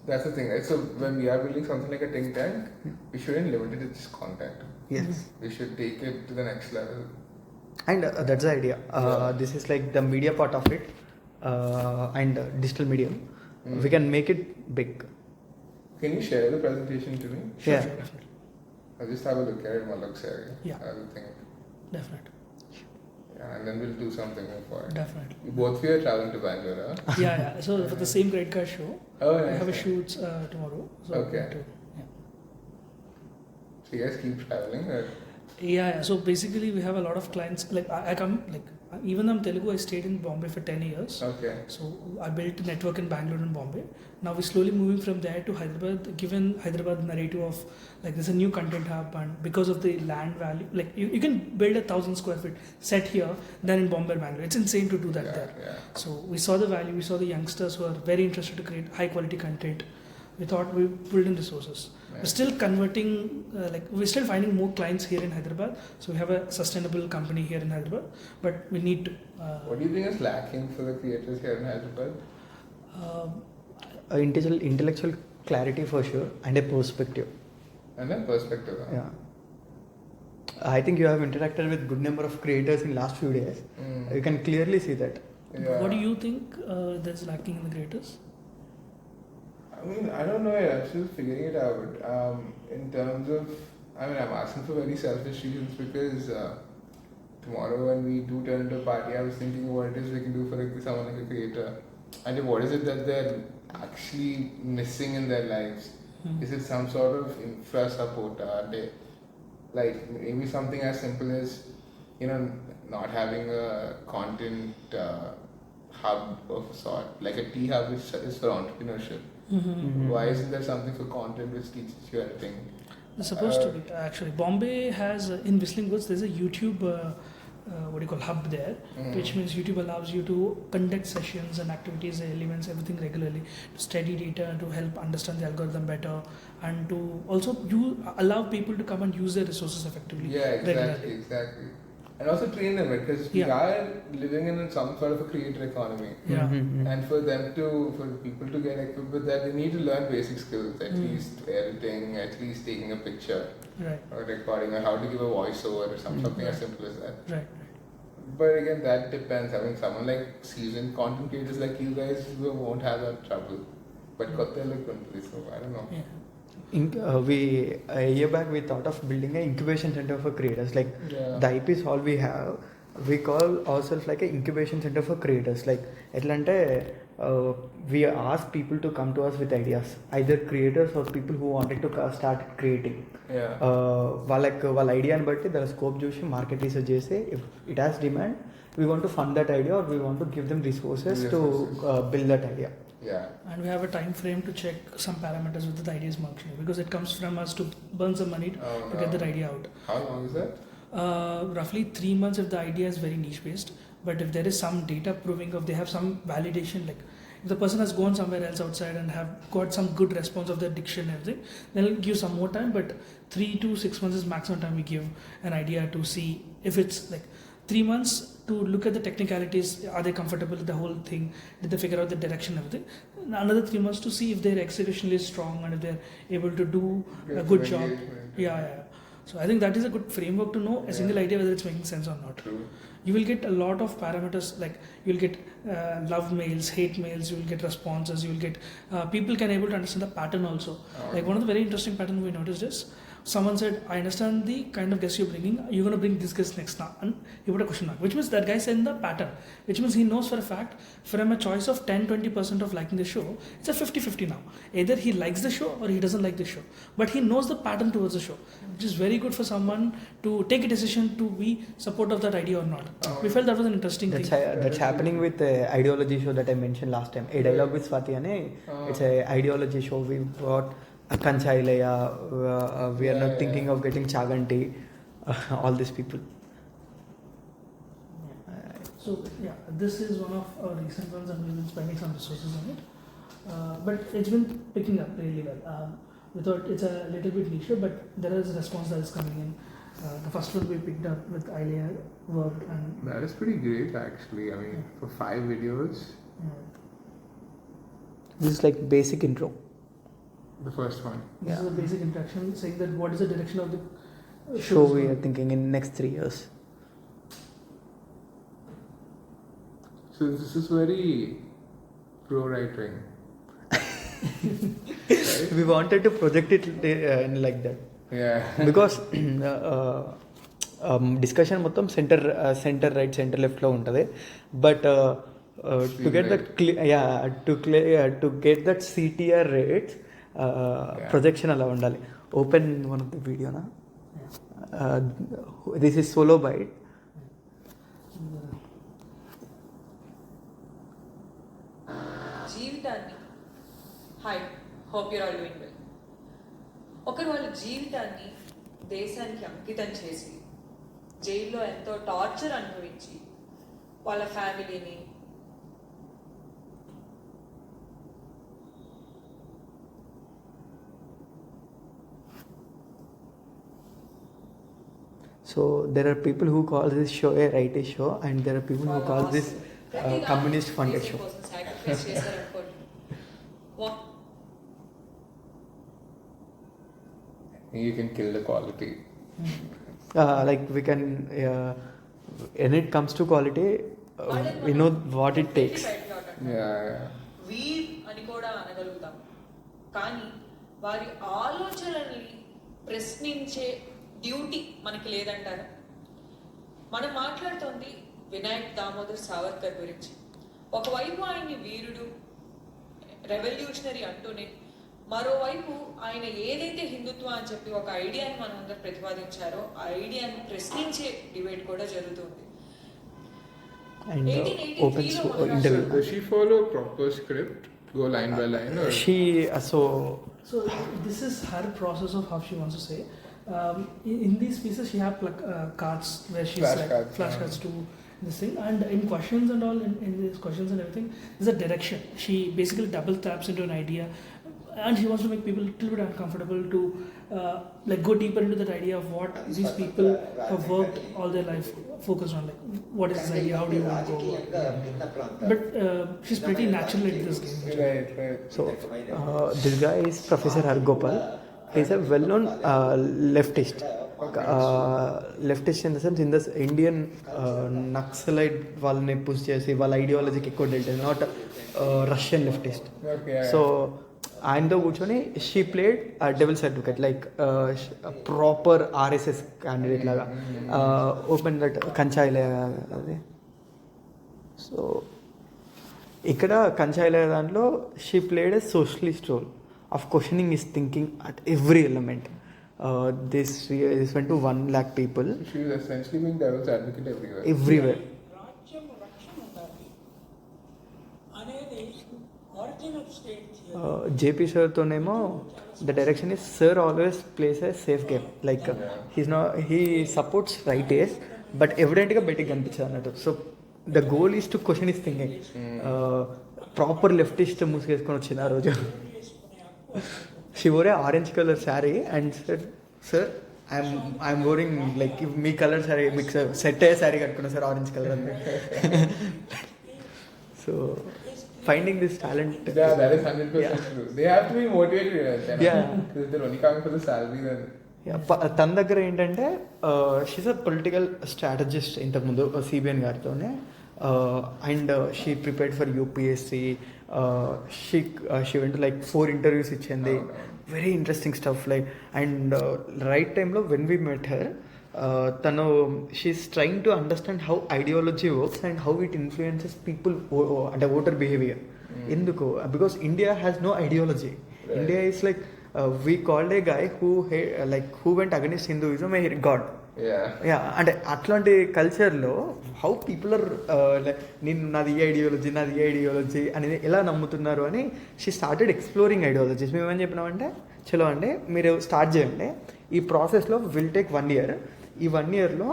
That's the thing, right? So when we are building something like a think tank, we shouldn't limit it to just content. Yes. We should take it to the next level. And that's the idea. This is like the media part of it, and digital medium. We can make it big. Can you share the presentation to me? Sure, Yeah. sure, definitely. I'll just have a look at it while looks at it. Yeah. I will think. Definitely. Yeah, and then we'll do something for it. Definitely. Both of you are traveling to Bangalore, huh? Yeah. So for the same Great Card show, Oh, I nice. have a shoot tomorrow. So I'm Okay. going to- yeah. So you guys keep traveling? Or? Yeah. So basically, we have a lot of clients. Like I come like even though I'm Telugu, I stayed in Bombay for 10 years. Okay. So I built a network in Bangalore and Bombay. Now we're slowly moving from there to Hyderabad. Given Hyderabad narrative of like there's a new content hub, and because of the land value, like you can build 1,000 square feet set here than in Bombay or Bangalore. It's insane to do that there. Yeah. So we saw the value. We saw the youngsters who are very interested to create high quality content. We thought we pulled in resources. We're still converting, we're still finding more clients here in Hyderabad. So we have a sustainable company here in Hyderabad, but we need to. What do you think is lacking for the creators here in Hyderabad? Intellectual clarity for sure, and a perspective. And then perspective. Huh? Yeah. I think you have interacted with good number of creators in last few days. You can clearly see that. Yeah. What do you think that's lacking in the creators? I mean, I don't know yet. I'm still figuring it out. In terms of, I mean, I'm asking for very selfish reasons because tomorrow when we do turn into a party, I was thinking what it is we can do for like someone like a creator. And what is it that they're actually missing in their lives? Is it some sort of infra support? Are they like maybe something as simple as not having a content hub of a sort, like a T hub which is for entrepreneurship. Why isn't there something for content which teaches you anything? It's supposed to be actually. Bombay has in Whistling Woods. There's a YouTube hub there, which means YouTube allows you to conduct sessions and activities, elements, everything regularly to study data, to help understand the algorithm better, and to also allow people to come and use their resources effectively. Yeah, regularly. exactly. And also train them, because we are living in some sort of a creator economy. Yeah. And for people to get equipped with that, they need to learn basic skills, at least editing, at least taking a picture, Right. or recording, or how to give a voiceover, or something as simple as that. Right. But again, that depends. I mean, someone like seasoned content creators like you guys won't have that trouble. But kotta like so I don't know. Yeah. A year back we thought of building an incubation center for creators. Like the IP is all we have. We call ourselves like an incubation center for creators. Like ఎట్లా అంటే we asked people to come to us with ideas, either creators or people who wanted to start creating. Yeah. వాళ్ళ ఐడియాని బట్టి దాని scope చూసి market research చేసి if it has demand we want to fund that idea or we want to give them resources to build that idea. Yeah. And we have a time frame to check some parameters with the ideas functioning, because it comes from us to burn some money to get that idea out. How long is that? Roughly 3 months if the idea is very niche based, but if there is some data proving of they have some validation, like if the person has gone somewhere else outside and have got some good response of their diction and everything, then it'll give some more time, but 3 to 6 months is maximum time we give an idea to see if it's like 3 months to look at the technicalities, are they comfortable with the whole thing, did they figure out the direction and everything. Another 3 months to see if their execution is strong and if they're able to do a good job. Yeah. So I think that is a good framework to know a single idea whether it's making sense or not. True. You will get a lot of parameters, like you'll get love mails, hate mails, you will get responses, you will get people can able to understand the pattern also. Like one of the very interesting pattern we noticed is someone said, I understand the kind of guest you're bringing, you're going to bring this guest next now, and he put a question mark, which means that guy said the pattern, which means he knows for a fact from a choice of 10-20% of liking the show, it's a 50-50 now. Either he likes the show or he doesn't like the show, but he knows the pattern towards the show, which is very good for someone to take a decision to be support of that idea or not. We felt that was an interesting thing. That's happening with the ideology show that I mentioned last time. A Dialogue with Swati ane, it's a ideology show. We got Kanchailaya, we are not thinking of getting Chaganti, all these people. So yeah, this is one of our recent ones and we've been spending some resources on it. But it's been picking up really well. We thought it's a little bit niche, but there is a response that is coming in. The first one we picked up with Ilya worked, and That is pretty great actually. I mean, for 5 videos, This is like basic intro. the first one. this is a basic introduction saying that what is the direction of the Show we are thinking in next 3 years. So this is very pro right wing. We wanted to project it like that. Yeah. Because discussion మొత్తం centre right centre లెఫ్ట్లో ఉంటుంది but to get that to get that CTR rates projection అలా ఉండాలి. Open one of the వీడియోనా, this is solo bite. జీవితాన్ని hi hope you're all doing well. ఒకరు వాళ్ళ జీవితాన్ని దేశానికి అంకితం చేసి జైల్లో ఎంతో టార్చర్ అనుభవించి వాళ్ళ ఫ్యామిలీని So there are people who call this show a writing show and there are people who call this communist funded show. Sacrifice చేశారనుకోండి. You can kill the quality. Like we can when it comes to quality we know what it takes. Yeah. వీర్ అని కూడా అనగలుగుతాం, కానీ వారి ఆలోచనల్ని ప్రశ్నించే duty మనకి లేదంటారా? మనం మాట్లాడుతోంది వినాయక్ దామోదర్ సావర్కర్ గురించి. ఒకవైపు ఆయన్ని వీరుడు, రెవల్యూషనరీ అంటూనే మరోవైపు ఆయన ఏదైతే హిందుత్వ అని చెప్పి ఒక ఐడియాని మనం అందరూ ప్రతిపాదించారో ఆ ఐడియాని ప్రశ్నించే డిబేట్ కూడా జరుగుతుంది. And open interview. Does she follow proper script? Go line by line? Or? She So this is her process of how she wants to say. In these pieces, she have cards where she's flashcards to this thing, and in questions and all, in these questions and everything, there's a direction. She basically double taps into an idea, and she wants to make people a little bit uncomfortable to like go deeper into that idea of what these people have worked all their life focused on, like what is this idea, how do you want to go. But she's pretty natural at this game. Right. So this guy is Professor Hargopal. He's a well-known leftist. Leftist in the sense, in this Indian Naxalite వాళ్ళని push చేసి వాళ్ళ ఐడియాలజీకి ఎక్కువ డెల్టా, not Russian leftist. So ఆయనతో కూర్చొని she played devil's advocate, like proper RSS candidate లాగా. Open that కంచాయిలే అది. సో ఇక్కడ కంచాయిల దాంట్లో she played a socialist role of questioning is thinking at every element. This went to 1 lakh people. She was essentially being devil's advocate everywhere. Everywhere. రాజ్యం రక్షణ ఉండాలి అనేది ఆరిజిన్ ఆఫ్ స్టేట్ జేపీ సార్తోనేమో the direction is sir always plays a safe game. Like he supports right ace but ఎవిడెంట్గా బయటికి కనిపించదు అన్నట్టు. So the goal is to question is thinking. Proper leftist మూసుకేసుకొని వచ్చింది ఆ రోజు. She wore a orange color saree and said, "Sir, I'm wearing like me color saree mix set a saree kattukuna sir orange color." So finding this talent. Yeah, that is 100% true. They have to be motivated. Yeah. Because they're only coming for the salary then. తన దగ్గర ఏంటంటే she's a political strategist ఇంతకుముందు సిబిఎన్ గారితోనే. And she prepared for UPSC. She went like 4 interviews ఇచ్చింది. Very interesting stuff like. And right టైంలో when we met her తను she is trying to understand how ideology works and how it influences people అంటే voter behaviour. ఎందుకు? Because India has no ideology. India is like we called a guy who went against Hinduism a god. Yeah, అంటే అట్లాంటి కల్చర్లో how people are నేను నాది ఈ ideology అనేది ఎలా నమ్ముతున్నారు అని షీ స్టార్టెడ్ ఎక్స్ప్లోరింగ్ ఐడియాలజీస్. మేము ఏమని చెప్పినామంటే చలో అండి మీరు స్టార్ట్ చేయండి, ఈ ప్రాసెస్లో విల్ టేక్ 1 year. ఈ 1 yearలో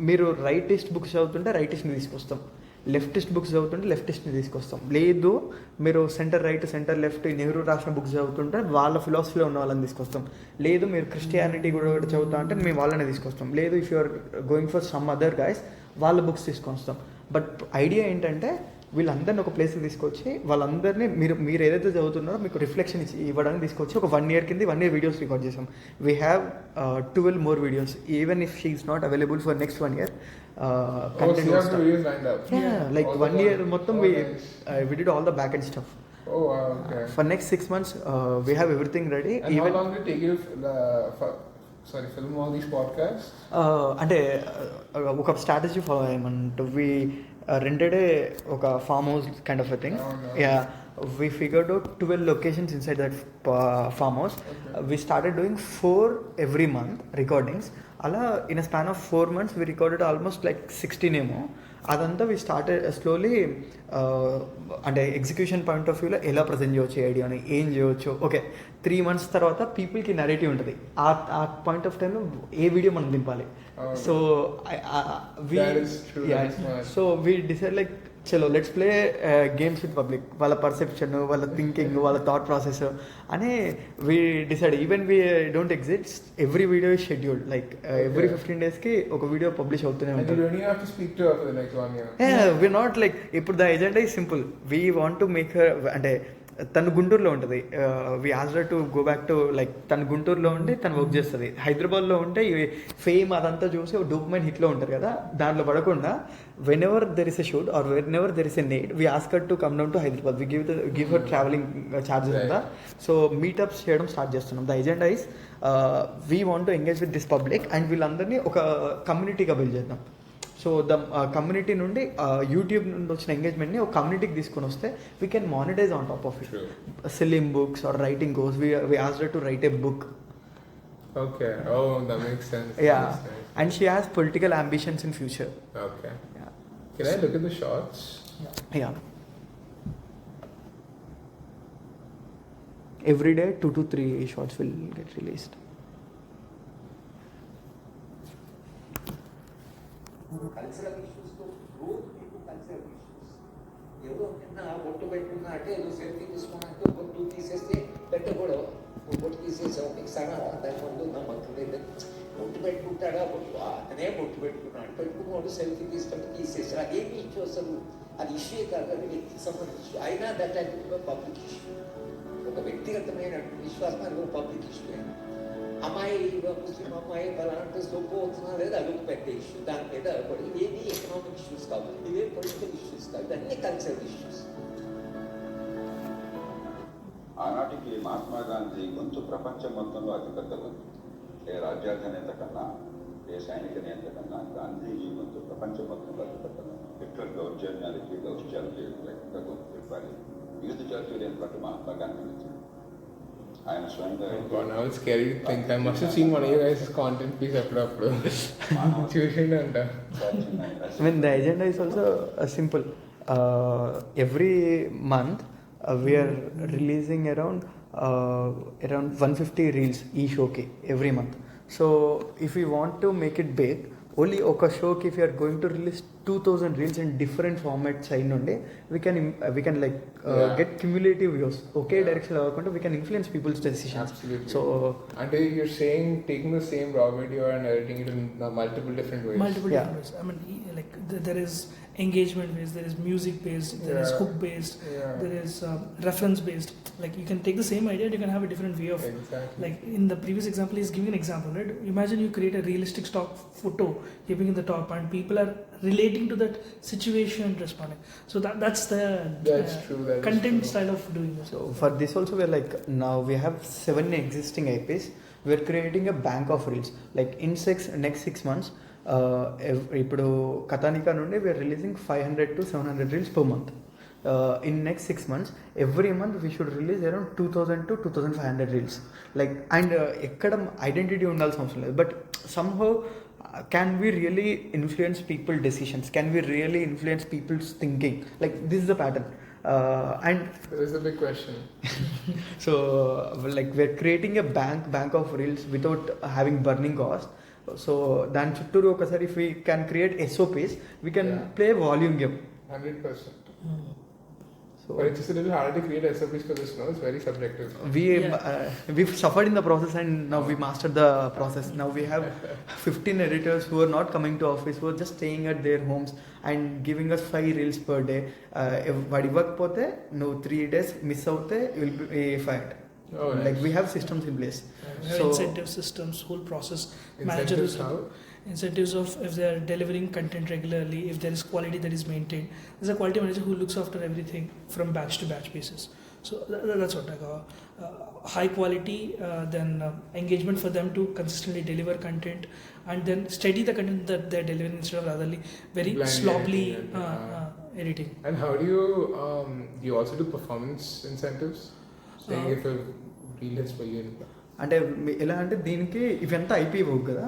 మీరు రైటిస్ట్ బుక్స్ చదువుతుంటే రైటిస్ట్ని తీసుకొస్తాం, లెఫ్టిస్ట్ బుక్స్ చదువుతుంటే లెఫ్టిస్ట్ని తీసుకొస్తాం. లేదు మీరు centre right centre left Nehru రాసిన బుక్స్ చదువుతుంటే వాళ్ళ ఫిలాసఫీలో ఉన్న వాళ్ళని తీసుకొస్తాం. లేదు మీరు క్రిస్టియానిటీ కూడా చదువుతా అంటే మేము వాళ్ళని తీసుకొస్తాం. లేదు if you are going for some other guys వాళ్ళ బుక్స్ తీసుకొస్తాం. బట్ ఐడియా ఏంటంటే వీళ్ళందరినీ ఒక ప్లేస్కి తీసుకొచ్చి వాళ్ళందరినీ మీరు ఏదైతే చదువుతున్నారో మీకు రిఫ్లెక్షన్ ఇవ్వడానికి తీసుకొచ్చి ఒక 1 year కింద 1 year వీడియోస్ రికార్డ్ చేసాం. We have 12 more videos even if she is not available for next 1 year. Content was videos lined up. Yeah, like all 1 year మొత్తం we did all the back end stuff. Oh wow, okay. For next 6 months we have everything ready. And even how long did it take you film all these podcasts? అంటే ఒక strategy follow అయ్యమంటూ we rented ఒక farm house kind of a thing. Yeah, we figured out 12 locations inside that farm house. We started doing 4 every month recordings. అలా in a span of 4 months we recorded almost like 16 ఏమో. అదంతా we started slowly అంటే execution point of వ్యూలో ఎలా present చేయవచ్చు ఐడియాని, ఏం చేయవచ్చు. ఓకే 3 months తర్వాత పీపుల్కి నరేటివ్ ఉంటుంది. ఆ పాయింట్ ఆఫ్ టైంలో ఏ వీడియో మనం దింపాలి. So so we decide like చలో let's play games with public. వాళ్ళ పర్సెప్షన్, వాళ్ళ థింకింగ్, వాళ్ళ థాట్ ప్రాసెస్ అని we decide. Even we don't exit, every video is scheduled. Like every 15 daysకి ఒక వీడియో పబ్లిష్ అవుతూనే ఉంటుంది. వీఆర్ నాట్ లైక్ ఇప్పుడు the agenda is simple. We want to make her అంటే తను గుంటూరులో ఉంటుంది. We asked to go back to like తను గుంటూరులో ఉండి తను వర్క్ చేస్తుంది. హైదరాబాద్లో ఉంటే ఫేమ్ అదంతా చూసి డోపమైన్ హిట్లో ఉంటారు కదా, దాంట్లో పడకుండా whenever there is a shoot or whenever there is a need we ask her to come down to Hyderabad. We give her travelling charges అంతా. సో మీటప్స్ చేయడం స్టార్ట్ చేస్తున్నాం. The agenda is we want to engage with this public and వీళ్ళందరినీ ఒక కమ్యూనిటీగా build చేద్దాం. So the community నుండి YouTube నుండి వచ్చిన ఎంగేజ్మెంట్ని ఒక కమ్యూనిటీకి తీసుకొని వస్తే we can monetise on top of it. Selling books or writing course. We asked her to write a book. Okay. Oh, that makes sense. Yeah. That makes sense. And she has political ambitions in future. Okay. Yeah. Can I look at the shots? Yeah. Every day 2 to 3 shots will get released. Cultural ఇష్యూస్తో growth మీకు cultural issues ఏదో నిన్న బొట్టు పెట్టుకున్నా అంటే ఏదో selfie తీసుకున్నట్టు బొట్టు తీసేస్తే పెట్టకూడదు. బొట్టు తీసేసావు నీకు సగం దాని ముందు నమ్మకం లేదు. బొట్టు పెట్టుకుంటాడా బొట్టు అతనే బొట్టు పెట్టుకున్నాడు, పెట్టుకున్నాడు సెల్ఫీ తీసుకుంటే తీసేసాడు. అదేమి ఇష్యూ అసలు? అది ఇష్యూ కాదు, అది వ్యక్తికి సంబంధించి. అయినా దట్ అది పబ్లిక్ ఇష్యూ. ఒక వ్యక్తిగతమైన విశ్వాసం అది ఒక పబ్లిక్ ఇష్యూ. అమ్మాయి ముస్లిం అమ్మాయి బలాంటి సొప్పు అవుతున్నా లేదు, అదొక పెద్ద ఇష్యూ. దాని మీద ఇవేమి ఎకనామిక్ ఇష్యూస్ కావు, ఇవే పొలిటికల్ ఇష్యూస్ కావు, ఇవన్నీ కల్చరల్ ఇష్యూస్. ఆనాటికి మహాత్మా గాంధీ గొంతు ప్రపంచం మొత్తంలో అతిపెద్ద గొంతు. ఏ రాజ్యాంగ నేత కన్నా, ఏ సైనిక నేత కన్నా గాంధీజీ గొంతు ప్రపంచం మొత్తంలో అతిపెద్ద గొంతు. హిట్లర్ దౌర్జన్యాలకి దౌత్యాలకి గొంతు. మరి యూత్ చర్చలేని పట్టు మహాత్మా గాంధీ నుంచి ఆయన స్వయంగా Oh God, now it's scary to think. I must have seen one of you guys' content piece upload. Chusindanta. I mean, the agenda is also simple. Every month, we are releasing around 150 reels each showki every month. So, if we want to make it big, only oka showki, if you are going to release 2000 reels in different formats side nundi, we can like get cumulative views. Okay, direction avakunda we can influence people's decisions. Absolutely. So, Until you're saying taking the same raw video and editing it in multiple different ways. Multiple Yeah. different ways. I mean, like there is engagement based, there is music based, there is Yeah. hook based, Yeah. there is reference based. Like you can take the same idea and you can have a different way of. Exactly. Like in the previous example, he's giving an example, right? Imagine you create a realistic stock photo, keeping in the top, and people are relating to that situation and responding. So that's the That's true, that is content true. style of doing this. So for this also we're like, now we have 7 existing IPs. We're creating a bank of reels. Like in next 6 months, ఇప్పుడు కథానికా నుండి we're releasing 500 to 700 reels per month. In next 6 months, every month we should release around 2000 to 2500 reels. Like, and ఎక్కడ identity ఉండాల్సిన అవసరం లేదు, but somehow can we really influence people's decisions? Can we really influence people's thinking? Like, this is the pattern. And That is the big question. so like we're creating a bank of reels without having burning cost. So దాని చుట్టూరు ఒకసారి if we can create SOPs, we can Yeah. play volume game. 100%. So But it's just a little harder to create SOPs for this, no? It's very subjective. we've suffered in the process and now we mastered the process. Now we have 15 editors who are not coming to office, who are just staying at their homes and giving us 5 reels per day. వాడి ఇవ్వకపోతే నువ్వు 3 days miss అవుతే you will be fired. Oh, nice. Like we have systems in place. We have incentive systems, whole process. Manager Incentives is how? incentives of if they are delivering content regularly, if there is quality that is maintained. There's a quality manager who looks after everything from batch to batch basis. So that's what like high quality, then engagement for them to consistently deliver content, and then steady the content that they're delivering instead of ratherly very Blindly sloppily editing it, editing. And how do you also do performance incentives? Saying if a reel hits million. అంటే ఎలా అంటే దీనికి ఇవంతా IP work కదా,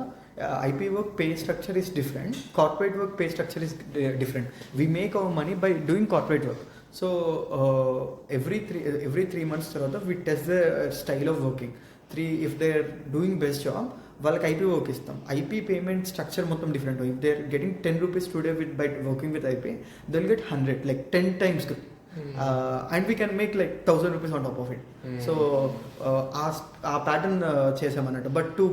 IP work pay structure is different, corporate work pay structure is different. We make our money by doing corporate work. So every 3 months తర్వాత we test the style of working. If they are doing best job వాళ్ళకి IP work ఇస్తాం. IP payment structure మొత్తం different. If they are getting 10 rupees today by working with IP, they will get 100, like 10 times good. And we can make like 1000 rupees on top of it. So ఆ pattern చేసామన్నట్టు. But to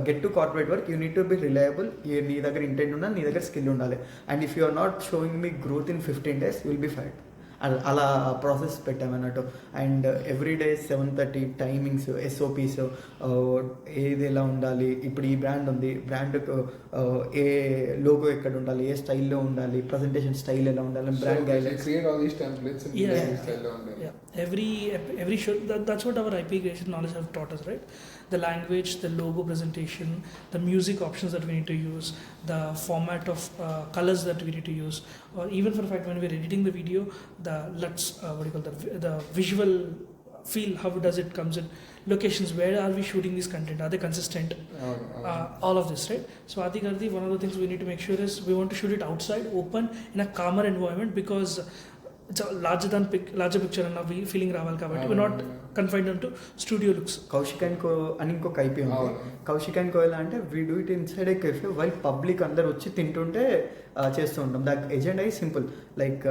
get to corporate work, you need to be reliable. నీ దగ్గర intent ఉండాలి, నీ దగ్గర skill ఉండాలి. And if you are not showing me growth in 15 days, you will be fired. అలా process పెట్టామన్నట్టు. And every day 7:30 timings, SOPs, ఏది ఎలా ఉండాలి, ఇప్పుడు ఈ బ్రాండ్ ఉంది, బ్రాండ్కు ఏ లోగో ఎక్కడ ఉండాలి, ఏ స్టైల్లో ఉండాలి, ప్రజెంటేషన్ స్టైల్ ఎలా ఉండాలి, brand So guidelines. you create all these templates and Yeah. design style on them. Yeah, every show that's what our IP creation knowledge have taught us, right? The language, the logo presentation, the music options that we need to use, the format of colors that we need to use, or even for the fact when we're editing the video, the the visual feel, how does it comes in, locations, where are we shooting this content, are they consistent, all of this, right? So Adi Gardi, one of the things we need to make sure is we want to shoot it outside, open, in a calmer environment, because it's a larger picture and we feeling రావాలి కాబట్టి we're not confined to studio looks. Kaushik and co అని ఇంకొక IP ఉంది. Kaushik and co ఎలా అంటే we do it inside a cafe while public అందరు వచ్చి తింటుంటే చేస్తూ ఉంటాం. That agenda is simple. Like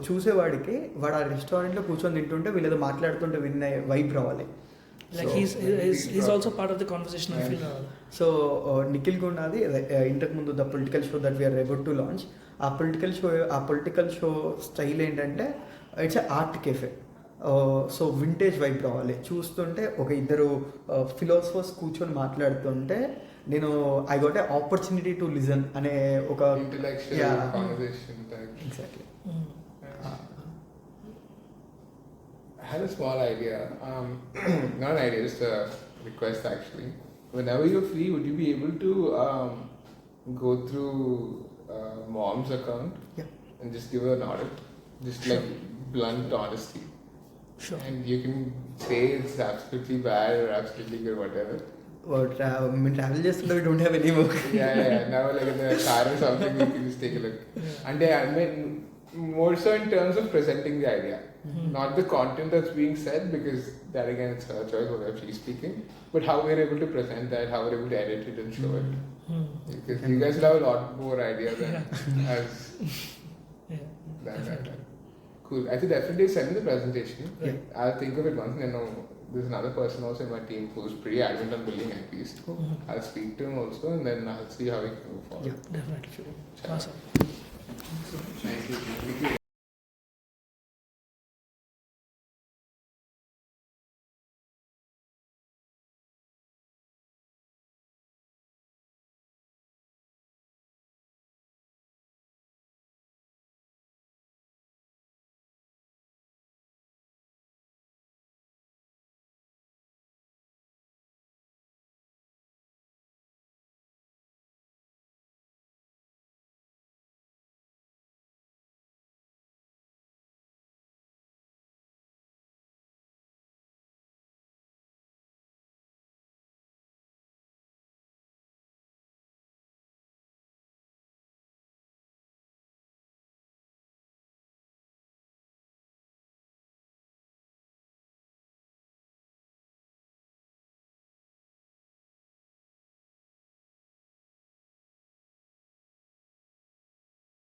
చూసేవాడికి వాడు ఆ రెస్టారెంట్లో కూర్చొని తింటుంటే వీళ్ళేదో మాట్లాడుతుంటే విన్న వైబ్ రావాలి. Like he's also part of the conversation, I feel. సో నిఖిల్ గుండాది ఇంతకుముందు the political show that we're about to launch, ఆ పొలిటికల్ షో స్టైల్ ఏంటంటే it's art cafe. So vintage vibe రావాలి. చూస్తుంటే ఒక ఇద్దరు ఫిలాసఫర్స్ కూర్చొని మాట్లాడుతుంటే నేను I got a opportunity to listen అనే ఒక intellectual conversation type. Exactly. I had a small idea. Not an idea, just a request actually. Whenever you're free, would you be able to go through mom's account Yeah. and just give her an audit? just like blunt honesty. Sure. And you can say it's absolutely bad or absolutely good, whatever. travel చేస్తుంటే we don't have any work. Yeah. Now, like in the car or something, you can just take a look. And I mean, more so in terms of presenting the idea, not the content that's being said, because that again, it's her choice, whatever she's speaking, but how we're able to present that, how we're able to edit it and show it. Because you guys will have a lot more ideas than us. Yeah. That. Cool. I think definitely send me the presentation. Yeah. I'll think of it once. And I know there's another person also in my team who's pretty adamant on building IPs. I'll speak to him also, and then I'll see how we can move forward. Definitely. Sure. Awesome. Thank you.